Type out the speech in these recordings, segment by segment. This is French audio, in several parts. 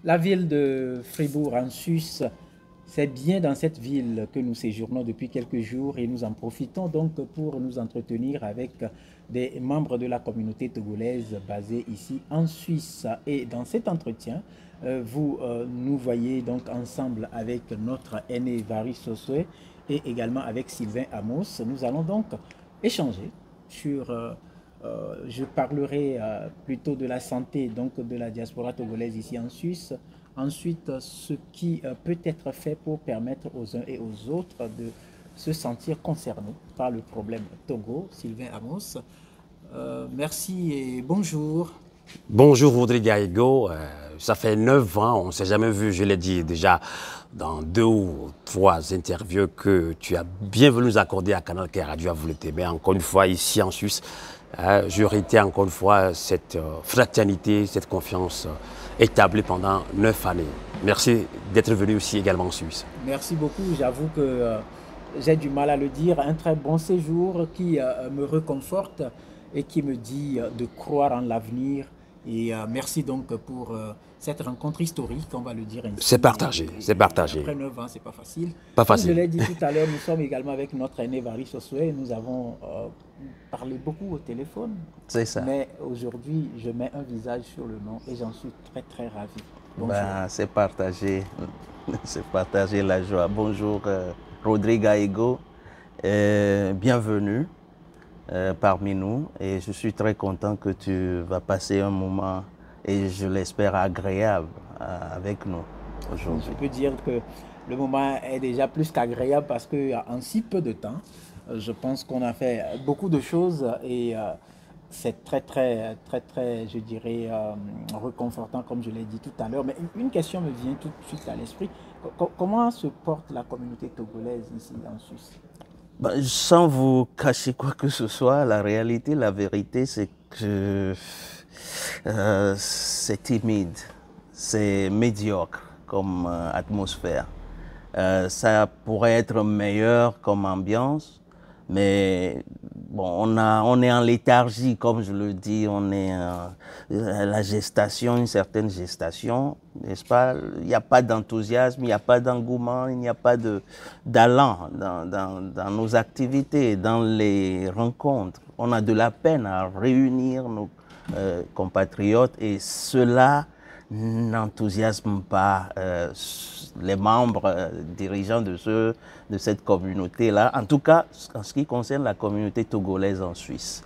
La ville de Fribourg en Suisse, c'est bien dans cette ville que nous séjournons depuis quelques jours et nous en profitons donc pour nous entretenir avec des membres de la communauté togolaise basée ici en Suisse. Et dans cet entretien, vous nous voyez donc ensemble avec notre aîné Varis Soswe et également avec Sylvain Amos. Nous allons donc échanger sur je parlerai plutôt de la santé donc de la diaspora togolaise ici en Suisse. Ensuite, ce qui peut être fait pour permettre aux uns et aux autres de se sentir concernés par le problème Togo. Sylvain Amos, merci et bonjour. Bonjour Rodrigue Aigo, ça fait 9 ans, on ne s'est jamais vu, je l'ai dit déjà dans 2 ou 3 interviews que tu as bien voulu nous accorder à Canal K Radio à Vouleté. Mais encore une fois, ici en Suisse, je réitère encore une fois cette fraternité, cette confiance établie pendant 9 années. Merci d'être venu aussi également en Suisse. Merci beaucoup, j'avoue que j'ai du mal à le dire, un très bon séjour qui me réconforte et qui me dit de croire en l'avenir. Et merci donc pour cette rencontre historique, on va le dire ainsi. C'est partagé, c'est partagé. Après 9 ans, c'est pas facile. Pas facile. Comme je l'ai dit tout à l'heure, nous sommes également avec notre aîné Varis Soswe. Nous avons parlé beaucoup au téléphone. C'est ça. Mais aujourd'hui, je mets un visage sur le nom et j'en suis très très ravi. Ben, c'est partagé. C'est partagé la joie. Bonjour Rodrigue Aigo. Bienvenue. Parmi nous et je suis très content que tu vas passer un moment et je l'espère agréable avec nous aujourd'hui. Je peux dire que le moment est déjà plus qu'agréable parce qu'en si peu de temps, je pense qu'on a fait beaucoup de choses et c'est très, je dirais, réconfortant comme je l'ai dit tout à l'heure. Mais une question me vient tout de suite à l'esprit. Comment se porte la communauté togolaise ici en Suisse? Ben, sans vous cacher quoi que ce soit, la réalité, la vérité, c'est que c'est timide, c'est médiocre comme atmosphère. Ça pourrait être meilleur comme ambiance, mais bon, on est en léthargie, comme je le dis, on est la gestation, une certaine gestation, n'est-ce pas? Il n'y a pas d'enthousiasme, il n'y a pas d'engouement, il n'y a pas d'allant dans nos activités, dans les rencontres. On a de la peine à réunir nos compatriotes et cela n'enthousiasme pas les membres dirigeants de cette communauté-là, en tout cas en ce qui concerne la communauté togolaise en Suisse.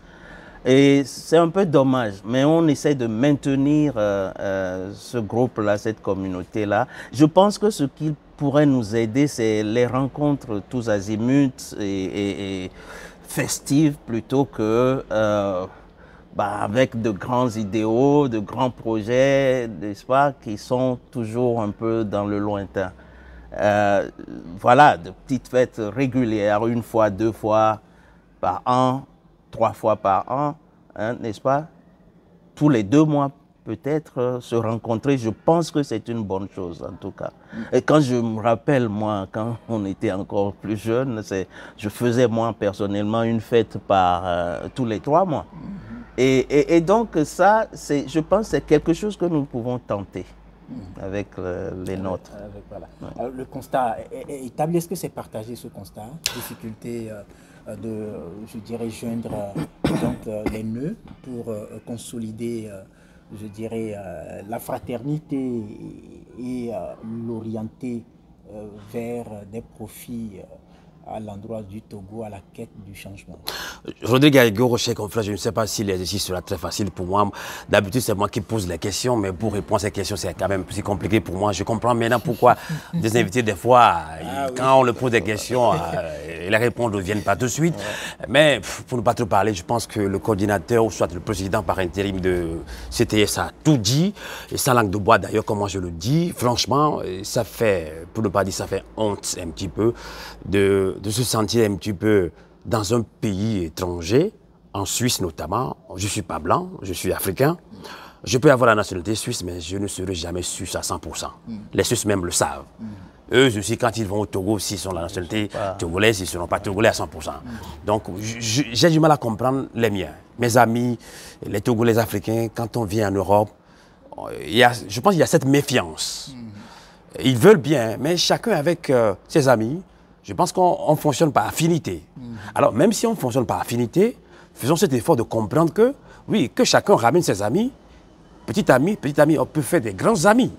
Et c'est un peu dommage, mais on essaie de maintenir ce groupe-là, cette communauté-là. Je pense que ce qui pourrait nous aider, c'est les rencontres tous azimuts et festives plutôt que avec de grands idéaux, de grands projets, n'est-ce pas, qui sont toujours un peu dans le lointain. Voilà, de petites fêtes régulières, 1 fois, 2 fois par an, 3 fois par an, hein, n'est-ce pas? Tous les 2 mois peut-être se rencontrer, je pense que c'est une bonne chose en tout cas. Et quand je me rappelle, moi, quand on était encore plus jeune, je faisais moi personnellement une fête par tous les 3 mois. Et donc ça, je pense que c'est quelque chose que nous pouvons tenter avec les nôtres. Voilà. Alors, le constat est établi. Est-ce que c'est partagé ce constat? Difficulté de, je dirais, joindre donc, les nœuds pour consolider, je dirais, la fraternité et l'orienter vers des profits à l'endroit du Togo, à la quête du changement. Rodrigue Aigo, Rocher Confrère, je ne sais pas si l'exercice sera très facile pour moi. D'habitude, c'est moi qui pose les questions, mais pour répondre à ces questions, c'est quand même plus compliqué pour moi. Je comprends maintenant pourquoi des invités, des fois, quand on leur pose des questions, les réponses ne viennent pas tout de suite. Mais pour ne pas trop parler, je pense que le coordinateur, ou soit le président par intérim de CTS a tout dit. Et sans langue de bois, d'ailleurs, comme moi je le dis, franchement, ça fait, pour ne pas dire ça fait honte un petit peu, de se sentir un petit peu dans un pays étranger, en Suisse notamment. Je ne suis pas blanc, je suis africain. Je peux avoir la nationalité suisse, mais je ne serai jamais suisse à 100%. Les Suisses même le savent. Eux aussi, quand ils vont au Togo, s'ils sont la nationalité togolaise, ils ne seront pas togolais à 100%. Donc, j'ai du mal à comprendre les miens. Mes amis, les Togolais africains, quand on vient en Europe, je pense qu'il y a cette méfiance. Ils veulent bien, mais chacun avec ses amis, je pense qu'on fonctionne par affinité. Alors, même si on fonctionne par affinité, faisons cet effort de comprendre que, oui, que chacun ramène ses amis, petit ami, on peut faire des grands amis.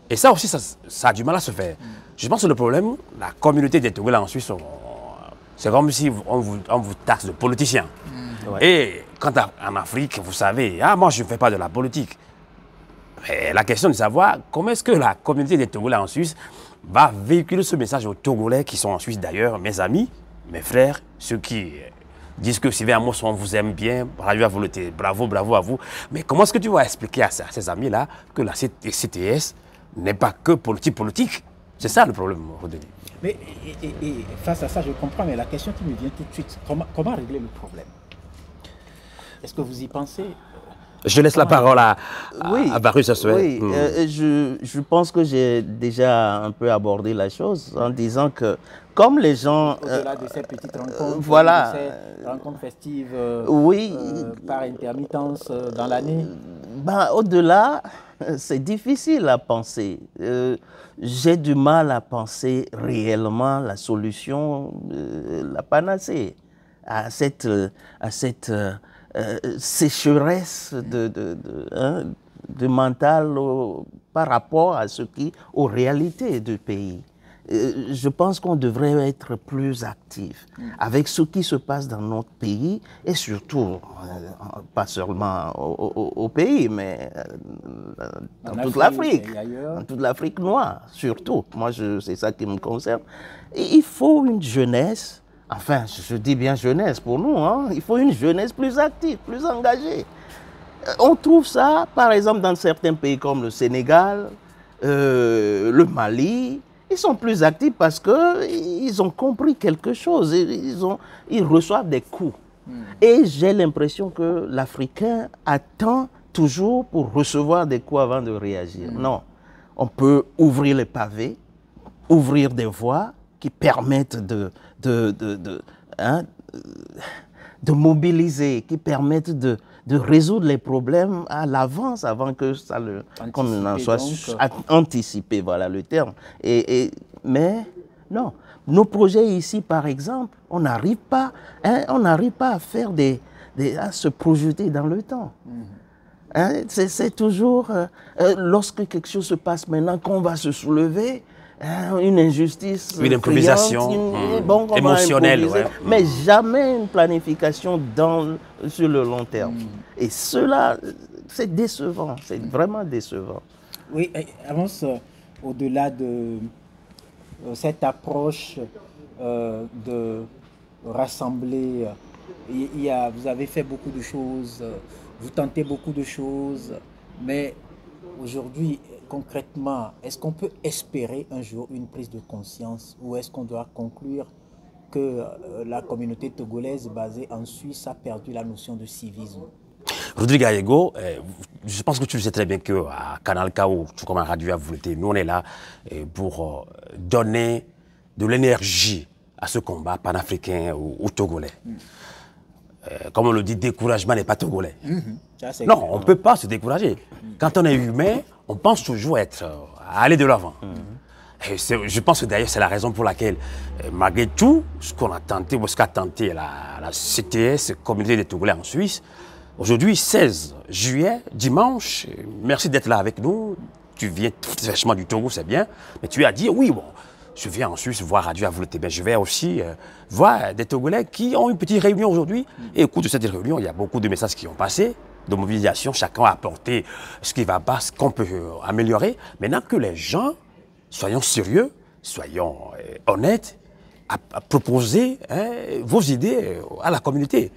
Et ça aussi, ça a du mal à se faire. Je pense que le problème, la communauté des Togolais en Suisse, c'est comme si on vous taxe de politicien. Et quand en Afrique, vous savez, moi je ne fais pas de la politique. Mais la question de savoir comment est-ce que la communauté des Togolais en Suisse va véhiculer ce message aux Togolais qui sont en Suisse d'ailleurs, mes amis, mes frères, ceux qui disent que Sylvain Amos, on vous aime bien, bravo, bravo à vous. Mais comment est-ce que tu vas expliquer à ces amis-là que la CTS n'est pas que politique? C'est ça le problème, Rodolphe. Mais et face à ça, je comprends, mais la question qui me vient tout de suite, comment régler le problème? Est-ce que vous y pensez? Je laisse la parole à Varus Assoé. Oui, je pense que j'ai déjà un peu abordé la chose en disant que comme les gens... Au-delà de ces petites rencontres, voilà, de ces rencontres festives par intermittence dans l'année. Au-delà, c'est difficile à penser. J'ai du mal à penser réellement la solution, la panacée à cette sécheresse de mental par rapport à aux réalités du pays. Je pense qu'on devrait être plus actif avec ce qui se passe dans notre pays et surtout, pas seulement au pays, mais dans toute l'Afrique, dans toute l'Afrique noire, surtout. Moi, c'est ça qui me concerne. Et il faut une jeunesse, enfin, je dis bien jeunesse pour nous, hein, il faut une jeunesse plus active, plus engagée. On trouve ça, par exemple, dans certains pays comme le Sénégal, le Mali. Ils sont plus actifs parce qu'ils ont compris quelque chose, ils reçoivent des coups. Et j'ai l'impression que l'Africain attend toujours pour recevoir des coups avant de réagir. Non, on peut ouvrir les pavés, ouvrir des voies qui permettent de mobiliser, qui permettent de résoudre les problèmes à l'avance avant que qu'on en soit anticipé, voilà le terme. Mais non, nos projets ici, par exemple, on n'arrive pas à faire à se projeter dans le temps. C'est toujours, lorsque quelque chose se passe maintenant, qu'on va se soulever, une injustice, une improvisation émotionnelle, mais jamais une planification sur le long terme. Et cela, c'est décevant, c'est vraiment décevant. Oui, avance au-delà de cette approche de rassembler. Vous avez fait beaucoup de choses, vous tentez beaucoup de choses, mais aujourd'hui, concrètement, est-ce qu'on peut espérer un jour une prise de conscience ou est-ce qu'on doit conclure que la communauté togolaise basée en Suisse a perdu la notion de civisme? Rodrigue Gallego, je pense que tu le sais très bien qu'à Canal K ou tout comme à Radio Avouleté, nous on est là pour donner de l'énergie à ce combat panafricain ou togolais. Comme on le dit, découragement n'est pas togolais. Non, on ne peut pas se décourager. Quand on est humain, on pense toujours à aller de l'avant. Et je pense que d'ailleurs c'est la raison pour laquelle, malgré tout, ce qu'on a tenté, ou ce qu'a tenté la CTS, Communauté des Togolais en Suisse, aujourd'hui, 16 juillet, dimanche, merci d'être là avec nous. Tu viens fraîchement du Togo, c'est bien, mais tu as dit, oui, bon, je viens en Suisse voir Radio Avouleté. Je vais aussi voir des Togolais qui ont une petite réunion aujourd'hui. Et au cours de cette réunion, il y a beaucoup de messages qui ont passé, de mobilisation. Chacun a apporté ce qui va pas, ce qu'on peut améliorer. Maintenant que les gens, soyons sérieux, soyons honnêtes, à proposer vos idées à la communauté.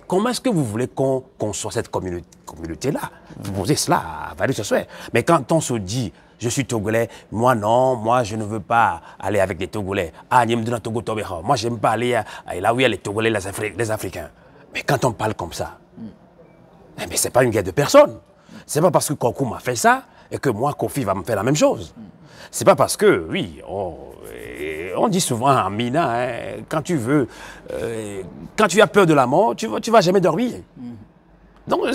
Comment est-ce que vous voulez qu'on soit cette communauté-là? Vous posez cela à Varus Assoé. Mais quand on se dit, je suis Togolais, moi non, moi je ne veux pas aller avec des Togolais. Moi je n'aime pas aller là où il y a les Togolais, les Africains. Mais quand on parle comme ça, mais ce n'est pas une guerre de personne. Ce n'est pas parce que Kokou m'a fait ça et que moi, Kofi, va me faire la même chose. Ce n'est pas parce que, oui, on dit souvent à Mina, quand tu as peur de la mort, tu ne vas jamais dormir. Donc,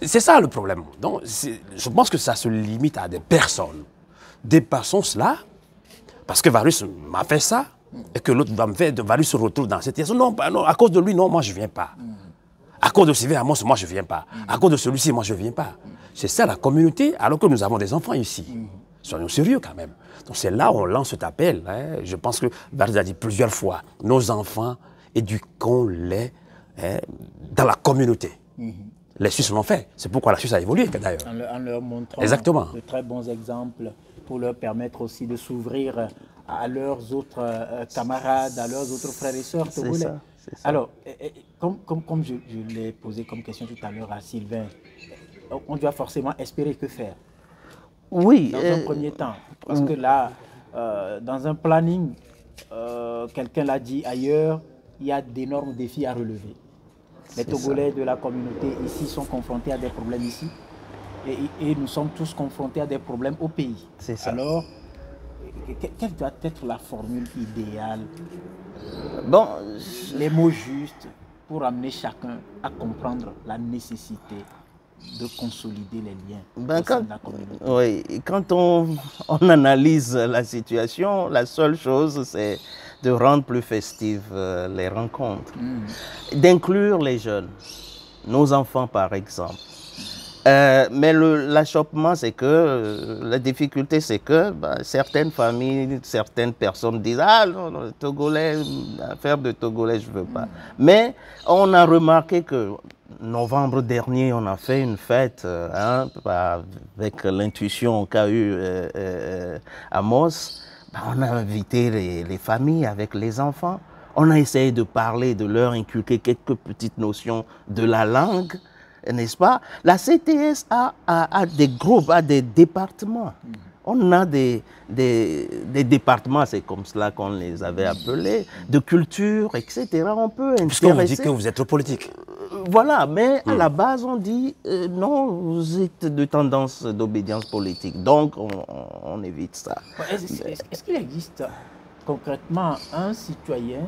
c'est ça le problème. Donc, je pense que ça se limite à des personnes. Dépassons cela, parce que Varus m'a fait ça, et que l'autre va me faire, Varus se retrouve dans cette situation. Non, non, à cause de lui, non, moi je ne viens pas. À cause de Sylvain Amos, moi je ne viens pas. À cause de celui-ci, moi je ne viens pas. C'est ça la communauté, alors que nous avons des enfants ici. Soyons sérieux quand même. Donc c'est là où on lance cet appel. Hein. Je pense que Varus a dit plusieurs fois, nos enfants, éduquons-les dans la communauté. Les Suisses l'ont fait. C'est pourquoi la Suisse a évolué d'ailleurs. En leur montrant exactement. de très bons exemples pour leur permettre aussi de s'ouvrir à leurs autres camarades, à leurs autres frères et sœurs togolais. Ça. Alors, comme je l'ai posé comme question tout à l'heure à Sylvain, on doit forcément espérer que faire. Oui. Dans un premier temps. Parce que là, dans un planning, quelqu'un l'a dit ailleurs, il y a d'énormes défis à relever. Les Togolais de la communauté ici sont confrontés à des problèmes ici. Et nous sommes tous confrontés à des problèmes au pays. C'est ça. Alors, quelle doit être la formule idéale? Bon, les mots justes pour amener chacun à comprendre la nécessité de consolider les liens au sein de la communauté. Oui, quand on analyse la situation, la seule chose, c'est de rendre plus festives les rencontres, d'inclure les jeunes, nos enfants par exemple. Mais l'achoppement, c'est que, la difficulté, c'est que certaines familles, certaines personnes disent « Ah non, Togolais, affaire de Togolais, je ne veux pas ». Mais on a remarqué que novembre dernier, on a fait une fête avec l'intuition qu'a eu Amos. On a invité les familles avec les enfants. On a essayé de parler, de leur inculquer quelques petites notions de la langue. N'est-ce pas? La CTS a des groupes, a des départements. On a des départements, c'est comme cela qu'on les avait appelés, de culture, etc. On peut intéresser... Puisqu'on vous dit que vous êtes trop politique. Voilà, mais à la base, on dit non, vous êtes de tendance d'obédience politique. Donc, on évite ça. Est-ce qu'il existe concrètement un citoyen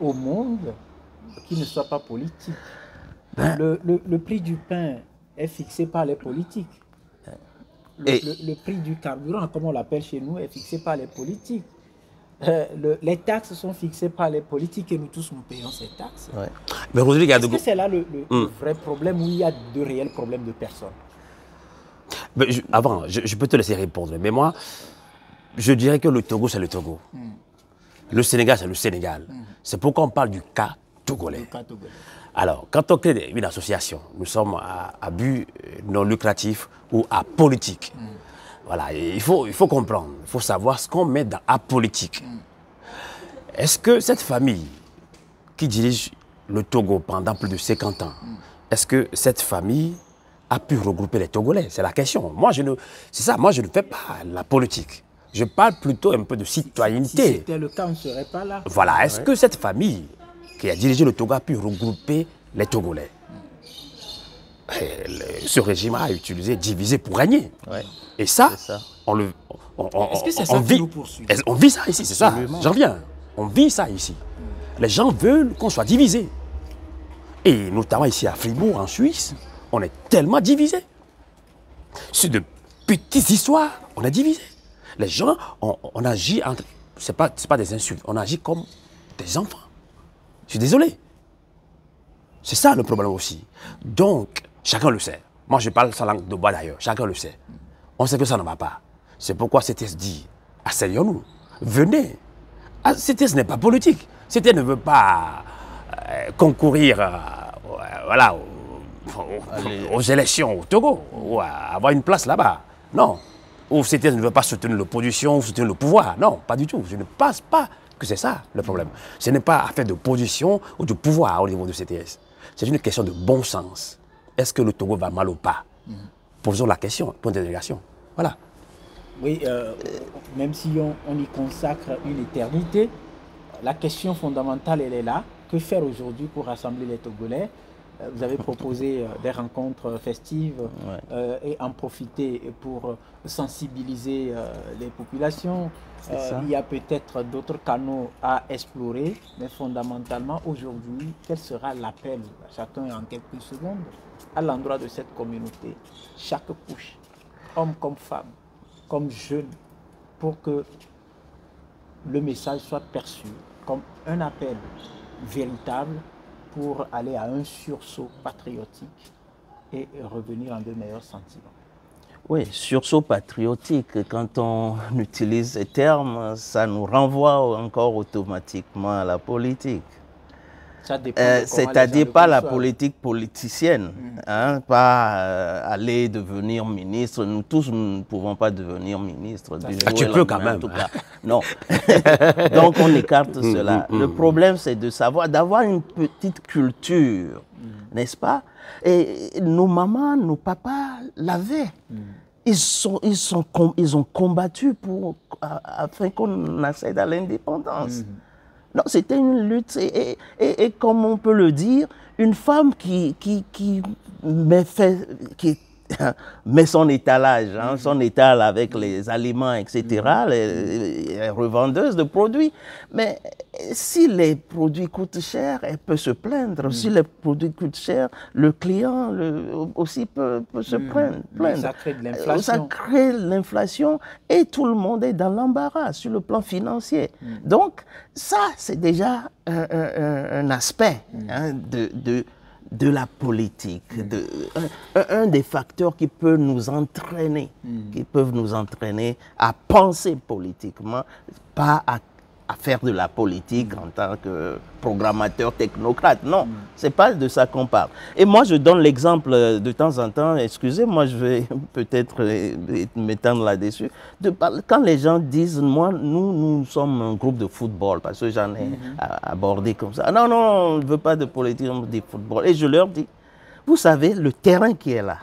au monde qui ne soit pas politique? Le prix du pain est fixé par les politiques. Le prix du carburant, comme on l'appelle chez nous, est fixé par les politiques. Les taxes sont fixées par les politiques et nous tous nous payons ces taxes. Ouais. Mais Rodrigue, est-ce que c'est là le vrai problème où il y a de réels problèmes de personnes? Mais avant, je peux te laisser répondre, mais moi, je dirais que le Togo, c'est le Togo. Le Sénégal, c'est le Sénégal. C'est pourquoi on parle du cas togolais. Alors, quand on crée une association, nous sommes à but non lucratif ou à politique. Voilà, il faut comprendre, il faut savoir ce qu'on met dans apolitique. Est-ce que cette famille qui dirige le Togo pendant plus de 50 ans, est-ce que cette famille a pu regrouper les Togolais? C'est la question. Moi, c'est ça, moi je ne fais pas la politique. Je parle plutôt un peu de citoyenneté. Si c'était le cas, on ne serait pas là. Voilà, est-ce que cette famille qui a dirigé le Togo a pu regrouper les Togolais? Ce régime a utilisé diviser pour régner. Ouais. Et ça, est-ce que c'est ça qui nous poursuit? On vit ça ici, c'est ça. J'en viens. On vit ça ici. Les gens veulent qu'on soit divisé. Et notamment ici à Fribourg, en Suisse, on est tellement divisé. Sur de petites histoires, on est divisé. Les gens, on agit entre... Ce n'est pas des insultes, on agit comme des enfants. Je suis désolé. C'est ça le problème aussi. Donc, chacun le sait. Moi, je parle sans langue de bois d'ailleurs. Chacun le sait. On sait que ça ne va pas. C'est pourquoi CTS dit, asseyons-nous, venez. CTS n'est pas politique. CTS ne veut pas concourir voilà, aux élections au Togo, ou avoir une place là-bas. Non. Ou CTS ne veut pas soutenir l'opposition ou soutenir le pouvoir. Non, pas du tout. Je ne pense pas que c'est ça le problème. Ce n'est pas affaire de position ou de pouvoir au niveau de CTS. C'est une question de bon sens. Est-ce que le Togo va mal ou pas? Posons la question, point d'interrogation. Voilà. Oui, même si on y consacre une éternité, la question fondamentale, elle est là. Que faire aujourd'hui pour rassembler les Togolais? Vous avez proposé des rencontres festives et en profiter pour sensibiliser les populations. Il y a peut-être d'autres canaux à explorer, mais fondamentalement, aujourd'hui, quel sera l'appel, chacun en quelques secondes, à l'endroit de cette communauté, chaque couche, homme comme femme, comme jeune, pour que le message soit perçu comme un appel véritable pour aller à un sursaut patriotique et revenir en de meilleurs sentiments. Oui, sursaut patriotique, quand on utilise ces termes, ça nous renvoie encore automatiquement à la politique. C'est-à-dire pas la politique politicienne, hein, pas aller devenir ministre. Nous tous, nous ne pouvons pas devenir ministre. Tu peux quand même. En tout cas. Non. Donc on écarte cela. Le problème, c'est de savoir, d'avoir une petite culture, n'est-ce pas? Et nos mamans, nos papas l'avaient. Ils ont combattu afin qu'on accède à l'indépendance. Non, c'était une lutte, et comme on peut le dire, une femme qui met son étalage, hein, son étal avec les aliments, etc., les revendeuses de produits. Mais si les produits coûtent cher, elle peut se plaindre. Si les produits coûtent cher, le client aussi peut se plaindre. Ça crée de l'inflation. Ça crée l'inflation et tout le monde est dans l'embarras sur le plan financier. Donc, ça, c'est déjà un aspect hein, de la politique, un des facteurs qui peut nous entraîner, qui peuvent nous entraîner à penser politiquement, pas à faire de la politique en tant que programmateur technocrate. Non, c'est pas de ça qu'on parle. Et moi, je donne l'exemple de temps en temps, excusez-moi, je vais peut-être m'étendre là-dessus, quand les gens disent, moi, nous sommes un groupe de football, parce que j'en ai abordé comme ça. Non, on ne veut pas de politique, on veut du football. Et je leur dis, vous savez, le terrain qui est là,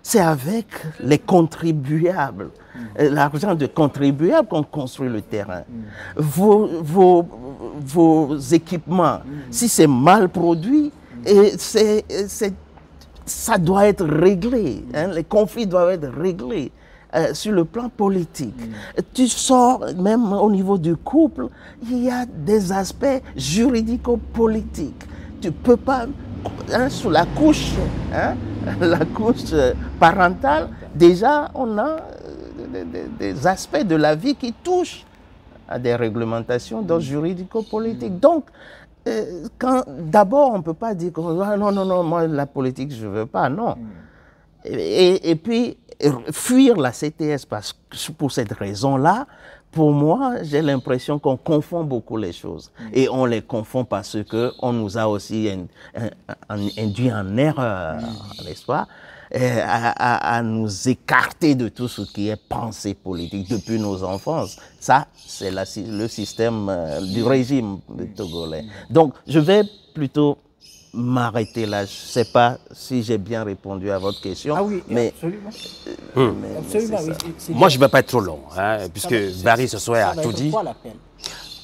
c'est avec les contribuables, l'argent de contribuables qu'on construit le terrain. Vos équipements, si c'est mal produit, ça doit être réglé. Hein, les conflits doivent être réglés sur le plan politique. Tu sors, même au niveau du couple, il y a des aspects juridico-politiques. Tu ne peux pas, hein, sous la couche parentale, déjà on a des aspects de la vie qui touchent à des réglementations juridico-politiques. Donc, d'abord, on ne peut pas dire que non, moi la politique je ne veux pas, non. Et puis, fuir la CTS pour cette raison-là, pour moi, j'ai l'impression qu'on confond beaucoup les choses. Et on les confond parce qu'on nous a aussi induit en erreur, n'est-ce pas, à nous écarter de tout ce qui est pensée politique depuis nos enfances. Ça, c'est le système du régime togolais. Donc, je vais plutôt m'arrêter là. Je ne sais pas si j'ai bien répondu à votre question. Ah oui, mais, absolument. Absolument, oui. Moi, je ne vais pas être trop long, hein, puisque Barry ce soir a tout dit.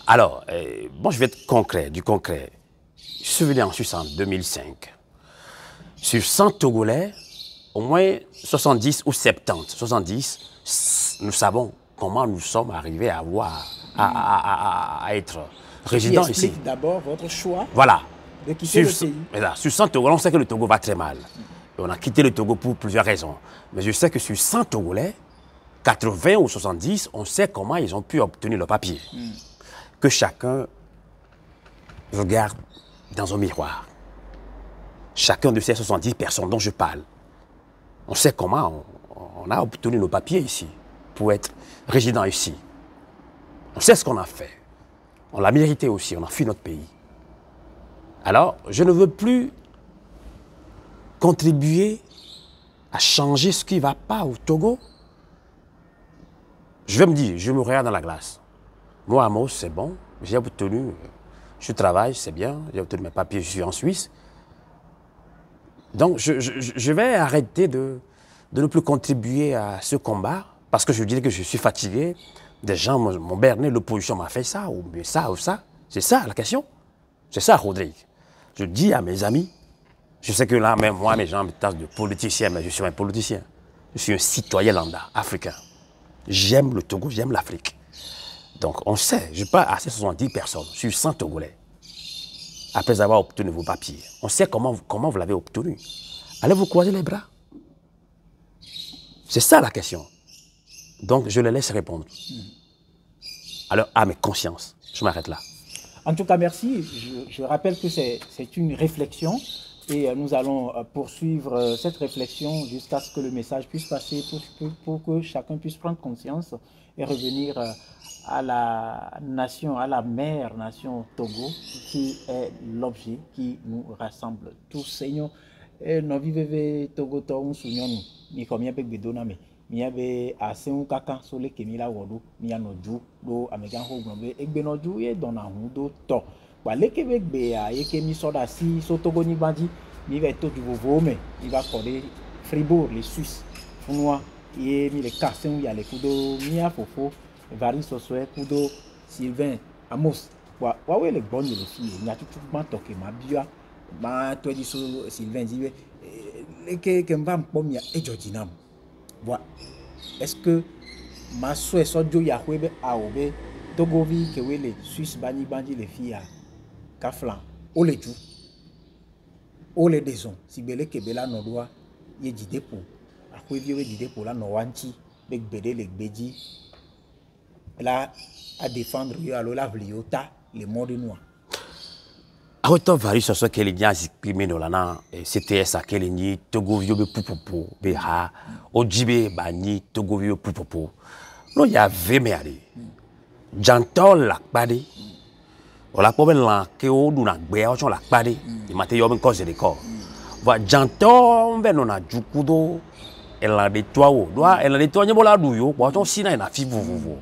Alors, moi, je vais être concret, du concret. Je suis venu en Suisse en 2005. Sur 100 Togolais, au moins 70 ou 70, nous savons comment nous sommes arrivés à être résidents ici. Explique d'abord votre choix. Voilà. De quitter le pays. Sur 100 Togolais, on sait que le Togo va très mal. Et on a quitté le Togo pour plusieurs raisons. Mais je sais que sur 100 Togolais, 80 ou 70, on sait comment ils ont pu obtenir le papier. Que chacun regarde dans un miroir. Chacun de ces 70 personnes dont je parle. On sait comment on a obtenu nos papiers ici, pour être résident ici. On sait ce qu'on a fait. On l'a mérité aussi, on a fui notre pays. Alors, je ne veux plus contribuer à changer ce qui ne va pas au Togo. Je vais me dire, je me regarde dans la glace. Moi, Amos, c'est bon, j'ai obtenu, je travaille, c'est bien, j'ai obtenu mes papiers, je suis en Suisse. Donc, je vais arrêter de ne plus contribuer à ce combat, parce que je dirais que je suis fatigué. Des gens m'ont berné, l'opposition m'a fait ça, ou ça, ou ça. C'est ça la question. C'est ça, Rodrigue. Je dis à mes amis, Je sais que là, même moi, mes gens me tassent de politicien, mais je suis un politicien. Je suis un citoyen lambda, africain. J'aime le Togo, j'aime l'Afrique. Donc, on sait, je parle à 70 personnes, je suis 100 Togolais. Après avoir obtenu vos papiers, on sait comment vous l'avez obtenu. Allez vous croiser les bras. C'est ça la question. Donc, je les laisse répondre. Alors, à mes consciences, je m'arrête là. En tout cas, merci. Je rappelle que c'est une réflexion et nous allons poursuivre cette réflexion jusqu'à ce que le message puisse passer pour que chacun puisse prendre conscience et revenir à la nation, à la mère nation Togo, qui est l'objet qui nous rassemble tous. Seigneur, nous vivons Togo, nous sommes ni comme bien bedoname. Miabe asen kaka sole kemila wodo miano ju do amegan ho gbe egbe no ju ye dona hu do to wa leke be gbe ya ye kemi soda si so Togo ni bandi mi ve to ju vovo me il va coller Fribourg les Suisses funwa ye mi le kasen ya le kudo mia fofo vari soswe kudo Sylvain Amos wa we le bon le fi nya tutu ma toke ma bia ma to di so Sylvain diwe leke kemba mpom ya ejojinam. Voilà. Est-ce que ma souhait soit de Yahweh à Obe, Togovi, que les Suisses bani bandi les filles à Kaflan, ou les Djou, ou les Déson, si belé que bela no doit, y dit pour, à quoi vieux dit pour la noanti, les bédé, les bédi, là, à défendre, y a la vliota, les morts de noix. Autant varie sur ce qu'elle y a exprimé dans la CTS à quel ni Togovio be pupopo be ha ojibe bani Togovio pupopo no ya ve me ali j'entends la padi on la pomme la que o du na gbe o la padi il m'a yo ben cause de corps va j'entends ben on a jukudo elle a des toits elle a des toits nyebola du yo kwa on sina na fi vuvu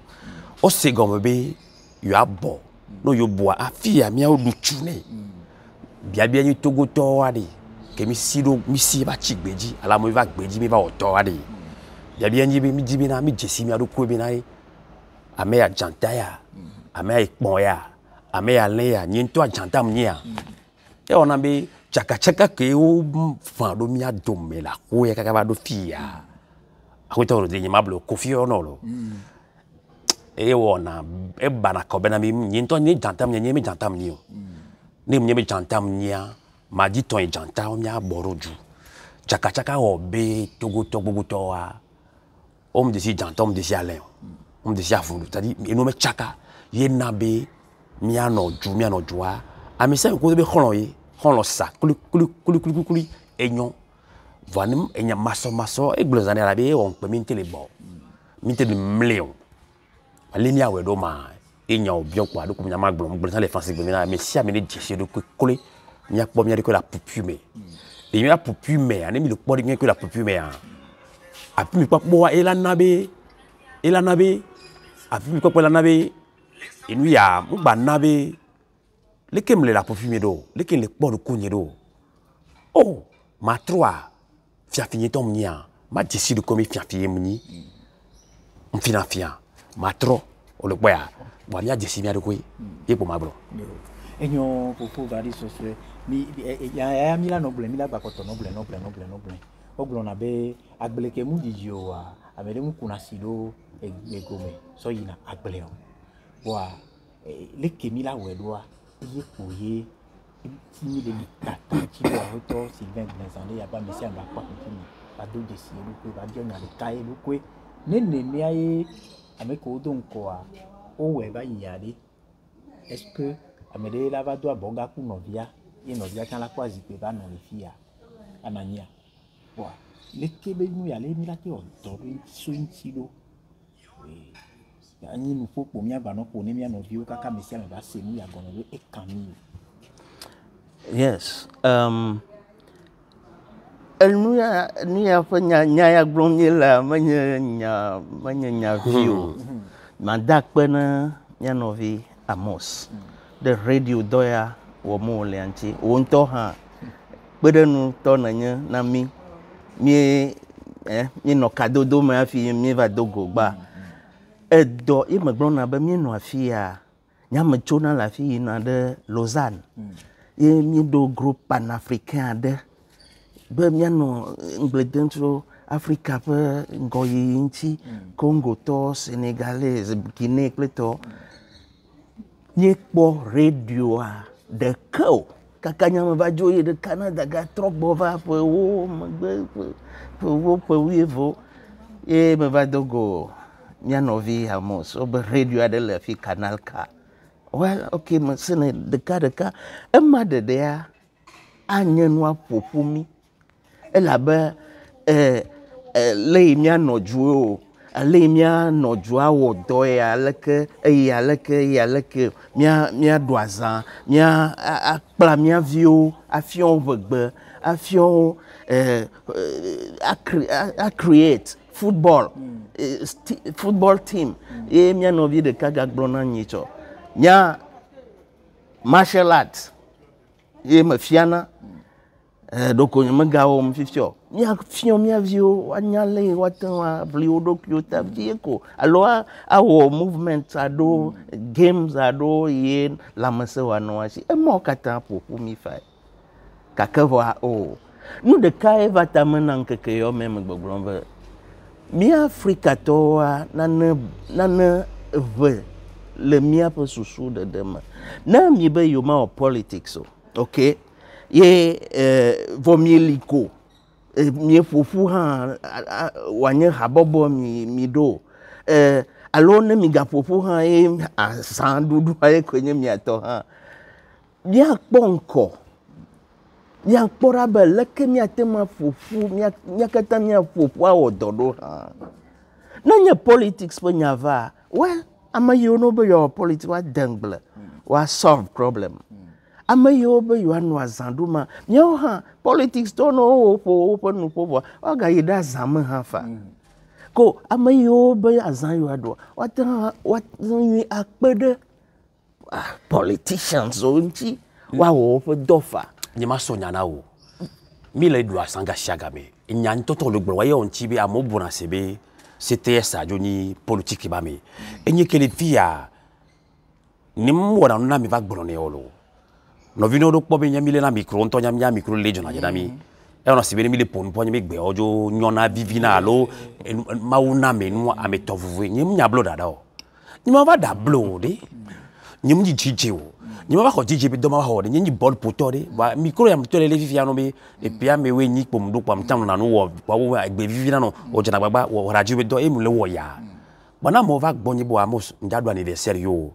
o se gomme be yo abo no yo boa afi ya mia o du tune bien ni Togo to ade ke mi sido mi si ba chi gbeji ala mo va gbeji mi ba o to ade bien ni mi jibi na mi jesi mi ado ko bi na e ame ya janta ya ame ya ikpon ya ame ya len ya nyi to janta m nya e ona be chaka ke o fan do mi adom me la ko ya kaka ba do fi ya akwito ro de nyi mablo kofi ono lo e wona e bana ko be na mi nyi to nyi janta m nyi mi janta m ni o ni mnyeme jantam nya madi ton janta o mia boroju chaka obe Togo wa om de si janta om de si alen om de si afulu tadi eno me chaka ye nabe mia no jua amisa ko be kholo sa kuli enyon vanim enya maso e glozane la be on pe minte le bon minte le mléon alenia we do ma enya obion kwa do ko nyama gblom les français mais si amener djesi de coller nya po mia de que la pupume et mia pupume ani mi le po de que la pupume a api mi papo ela nabe api mi papo ela nabe et nous ya mu ba nabe lekem le la pupume do lekem le po de kunye do oh ma 3 fia fini tom nya ma djesi de comme fia fie mni on fia ma 3 o le boya bon ya desi mi adoko e po mabro enyo popo vari soswe mi ya mi la noble mi la bakoto noble ogblon na be agbeleke mu jijio wa amede mu kuna silo egome so yina agbele o wa leke mi la wedwa ye poye ti mi de kata ti wa hoto Sylvain Blenzande ya ba mesi amba kwa kini ba do desi lu ko ba dio na le kai lu ko nene mi aye ameko don ko a owe ba yade est-ce que amede la va doit bonga ku novia et novia quand la kwazi pe ba no le fia anania wa le kebe nu ya le mi la ke o to so intilo ya ni nu fo po mi aba no po ni mi novio kaka mesi ame ba se nu ya gono le e kami. Yes, el nuya fa nya glonye la manya view mandak pena nya novi Amos the radio doya wo mo le anti wonto ha bedenu to na mi no kadodo ma fi mi va dogo ba edo i magbon na ba mi no afia nya me chona la fi na de Lausanne et mi do groupe panafricain de be miano ngledentro Africa pe ngoyi inchi Congo to Sénégalais Guinée kleto nyekpo radio a de ko kakanya me va joye de Canada ga trop bova pe wo magbe pe wo pe wivo e me va dogo miano vi Amos o be radio de le fi Canal K well okay me sene de ka e ma de dia anyenwa popumi e la be le mia no juo le mia no jua wo do ya leke mia doazan mia akpla mia vio afion vegbe afion a create football football team e mia no vi de kaga gbona nyicho mia martial arts e me fiana donc on me gawo mfifio mia fion mia vio anyale watanwa vliodo kyota vieko alors our movement ado games ado yen la mase wanoashi e mo kata pour mi fa kakava o nous de kai vatamana nkeke yo même gbogbon mi Africa to nana ve le mia pe susu de dema na mi be yo ma politics okay ye vomiliko mi fofu ha wanye habobo mi do alone mi ga fofu ha e sandudu aye kwenye mi ato ha mi akponko mi akpora be leke mi atema fofu mi akata mi fofu a ododo ha na nye politics po nyava well ama you no be your politics wa dengle wa solve problem ama yobe yuanu azanduma nyo ha politics to no opo no povo oga yida zam ha fa ko ama yobe azan yuado what you akpede politicians onchi wa wo fo dofa nyima sonya na wo mi le do asanga shagame nya ntoto le gbo wa ye onchi bi amobuna sebe CTS ajoni politique ba mi enye kele fia ni mwona na mi va gboro ne olo no vino do pobe nyamile na micro nto nyamya micro legion ajami e ona sibere mi le pon po nyame gbe ojo nyona vivina alo mauna menu ametovuwe nyim nya blow dada o nyima va da blow de nyim ji jije o nyima va ko jije bi do ma ho de nyi ball poto de wa micro ya mto le vivia no be e pia me we nyi pom do pam tam na no wo wa gbe vivina no o jena gbagba wo radio be do e mu le wo ya bana mo va gbonyi bo Amos njado anniversaire yo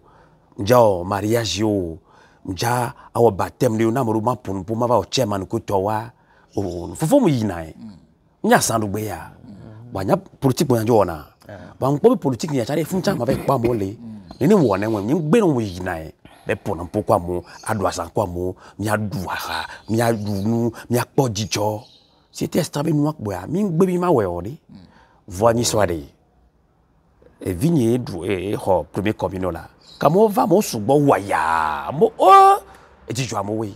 njao mariage yo mja awo baptême le na mo ma pon po ma va o chairman ko to wa o fofo mu yina e nya sandu gbe ya wa nya politique bo njo na ba npo politique nya chare funcha ma be pa mo le ni wo na nyi gbe no mu yina e be pon po kwa mo ado asan kwa mo mi adu ha mi adu mi akpo jijo c'était stabe nu akbo ya mi gbe bi ma we o de voix ni soirée e vigné du e ho premier communal là kamo va mo sugbo waya mo e ti jo amowe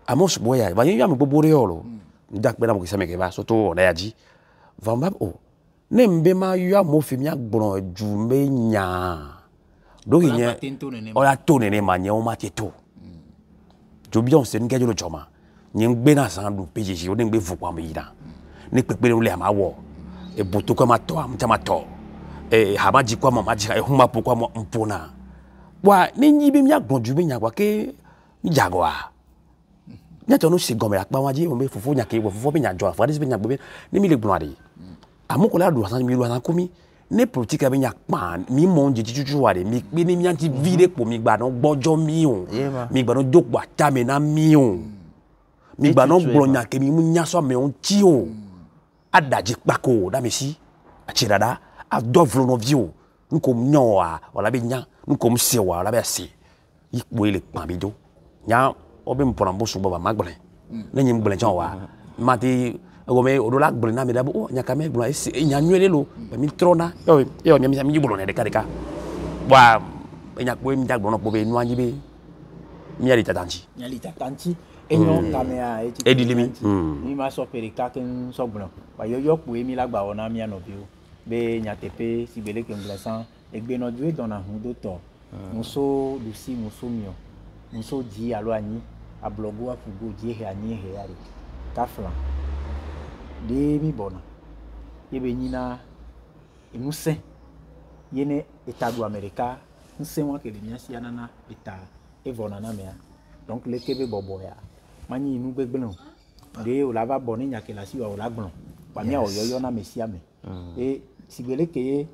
amo sugbo ya ba yin ya mo gbobore oro nda pe na mo kiseme ke ba so to na yaji va mba o ne mbe ma ya mo fi mi agbon ju menya do yin o la to ne ma nya o ma ti to jo bi on se ngejo lo choma yin gbe na san du PJJ o ne gbe fu kwa mi na ni pepe le ma wo e buto ko ma to am ta ma to e habaji kwa ma ji e huma po kwa mo mpona wa ni nyibi mi agbonju mi nya kwa ke mi jago a nya to no se gome la pa wa ji mo be fufu nya ke wo fufu be nya jo afa de be nya gbe ni mi le gbon ade amuko la do san mi lo san komi ne politique be nya pa mi mo nje juju wa de mi pe ni mi anti vide po mi gba no gbojo mi o mi gba no joko ata me na mi o mi gba no gbon nya ke mi mu nya so me on ti o adaji pako da mi si a chirada a dovlo no vio nko nyo a wala be nya nko mse wa wala be se ipo ile pa bi do nya obe mpona mbosu baba magbele na nyi mgbele jan wa mati ogome odola gbele na me da bo nya ka me gbele e nya nwele lo mi trona yo mi gbolo ne de ka wa nya ko mi jagbolo no po be nu anyi be mi ali tatanchi enyo kamea edilimi ni ma so perika ken so gbolo wa yo po emi lagba ona mi anobi o be nyatepe sibele ke nglesan egbe no due dona hun do to muso lusi muso mio muso di alo anyi ablogo afugo di he anyi he ari kafla de mi bona ye be nyina enu se ye ne état do America nse wa ke le mia si anana état evona na mea donc le kebe bobo ya mani inu gbegbelon de o la va boni nya ke la si o la gbon pa mia o yo na mesia me e sigbele ke ye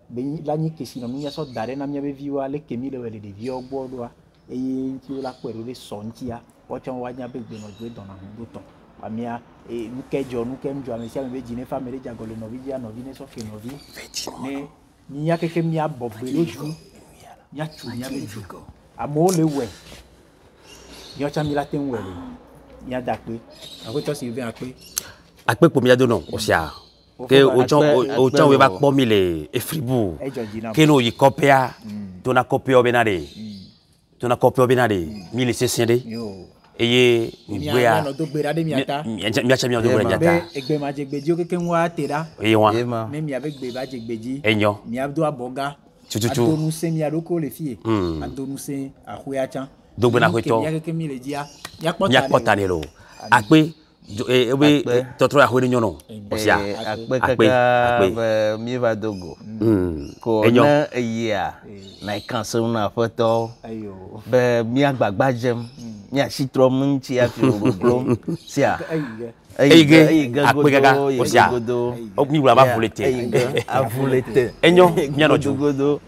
be la ni ke si no mia so dare na mia be viwa le ke mi le we de vi ogbo do e ye ti o la pere le sontia o chon wa nya be gbe no gbe don na hu to pa mia e nu ke mjo mesia me be jine family jagole no vi no vi ne so ke no vi ne ni ya ke mia bobbe lo ju ya chu ya be ju amo le we ni o cha mi la ten we le ya da pe ako to si be ape ape po mi ado no o sia ke o chan we ba po mi le e Fribourg ke no yi copia to na copia benade to na copia benade mi le sesende eye ngwe ya no to gbera de mi ata mi acha mi do gbera ata egbe ma je gbeji o keke nwa tera eye wa me mi ave gbe ba je gbeji enyo mi abdo aboga tututu adonu se mi adoko le fie adonu se ahwe acha dogbe na kweto ya keke mi le dia ya pota ne lo ape we totro ahwe nyo no o sia ape mi va dogo ko na eya na ikanso na foto ayo be mi agbagba jem mi asitro mu nchi afi ogbom sia Eige ape gaga o sia o mi wula ba vulete avulete enyo nya no ju godo